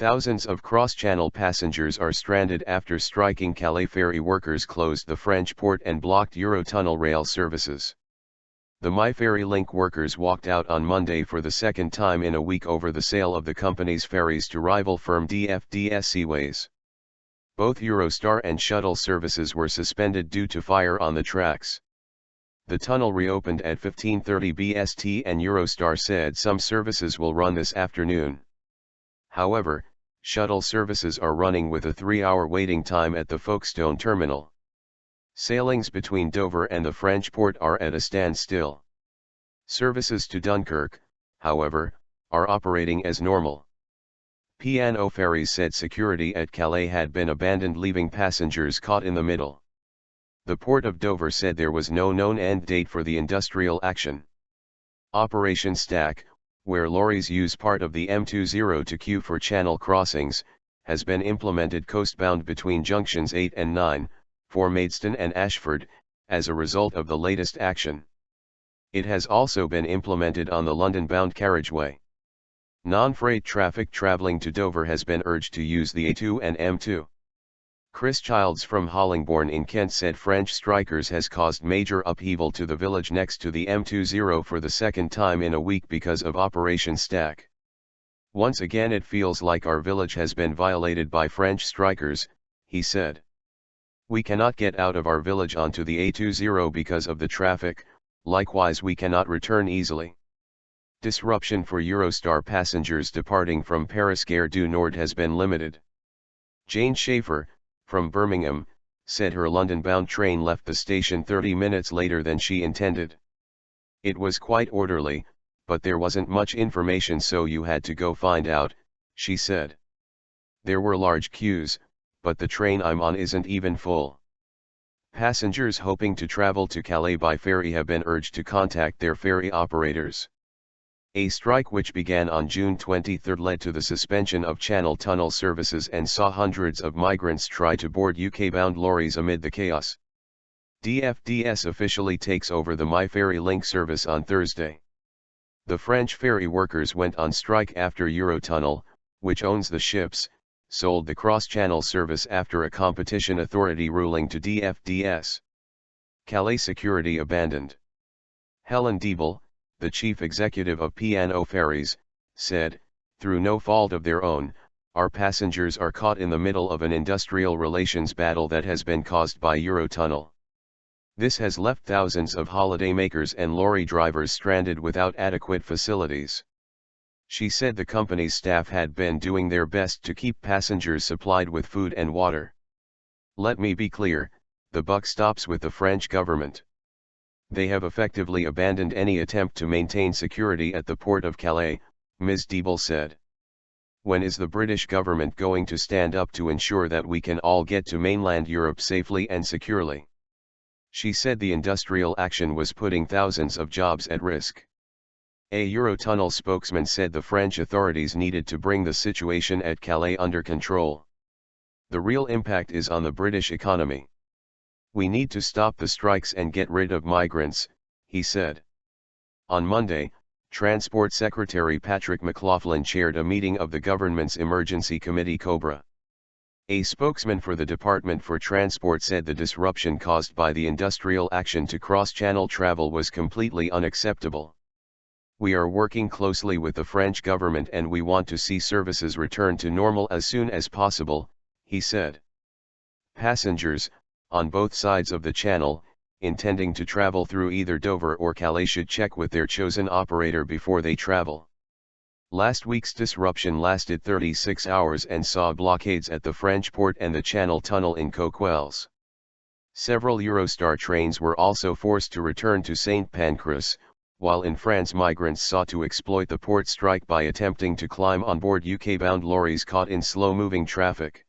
Thousands of cross-channel passengers are stranded after striking. Calais ferry workers closed the French port and blocked Eurotunnel rail services. The MyFerryLink workers walked out on Monday for the second time in a week over the sale of the company's ferries to rival firm DFDS Seaways. Both Eurostar and Shuttle services were suspended due to fire on the tracks. The tunnel reopened at 15:30 BST and Eurostar said some services will run this afternoon. However, shuttle services are running with a 3-hour waiting time at the Folkestone terminal. Sailings between Dover and the French port are at a standstill. Services to Dunkirk, however, are operating as normal. P&O Ferries said security at Calais had been abandoned, leaving passengers caught in the middle. The Port of Dover said there was no known end date for the industrial action. Operation Stack, where lorries use part of the M20 to queue for channel crossings, has been implemented coastbound between junctions 8 and 9, for Maidstone and Ashford, as a result of the latest action. It has also been implemented on the London-bound carriageway. Non-freight traffic travelling to Dover has been urged to use the A2 and M2. Chris Childs from Hollingbourne in Kent said French strikers has caused major upheaval to the village next to the M20 for the second time in a week because of Operation Stack. Once again it feels like our village has been violated by French strikers, he said. We cannot get out of our village onto the A20 because of the traffic, likewise we cannot return easily. Disruption for Eurostar passengers departing from Paris Gare du Nord has been limited. Jane Schaefer, from Birmingham, said her London-bound train left the station 30 minutes later than she intended. It was quite orderly, but there wasn't much information, so you had to go find out, she said. There were large queues, but the train I'm on isn't even full. Passengers hoping to travel to Calais by ferry have been urged to contact their ferry operators. A strike which began on June 23 led to the suspension of Channel Tunnel services and saw hundreds of migrants try to board UK-bound lorries amid the chaos. DFDS officially takes over the MyFerryLink service on Thursday. The French ferry workers went on strike after Eurotunnel, which owns the ships, sold the cross-channel service after a competition authority ruling to DFDS. Calais security abandoned. Helen Diebel, the chief executive of P&O Ferries, said, "Through no fault of their own, our passengers are caught in the middle of an industrial relations battle that has been caused by Eurotunnel. This has left thousands of holidaymakers and lorry drivers stranded without adequate facilities." She said the company's staff had been doing their best to keep passengers supplied with food and water. "Let me be clear, the buck stops with the French government. They have effectively abandoned any attempt to maintain security at the port of Calais," Ms. Diebel said. "When is the British government going to stand up to ensure that we can all get to mainland Europe safely and securely?" She said the industrial action was putting thousands of jobs at risk. A Eurotunnel spokesman said the French authorities needed to bring the situation at Calais under control. "The real impact is on the British economy. We need to stop the strikes and get rid of migrants," he said. On Monday, Transport Secretary Patrick McLaughlin chaired a meeting of the government's Emergency Committee COBRA. A spokesman for the Department for Transport said the disruption caused by the industrial action to cross-channel travel was completely unacceptable. "We are working closely with the French government and we want to see services return to normal as soon as possible," he said. Passengers, on both sides of the channel, intending to travel through either Dover or Calais should check with their chosen operator before they travel. Last week's disruption lasted 36 hours and saw blockades at the French port and the Channel Tunnel in Coquelles. Several Eurostar trains were also forced to return to St. Pancras, while in France migrants sought to exploit the port strike by attempting to climb on board UK-bound lorries caught in slow-moving traffic.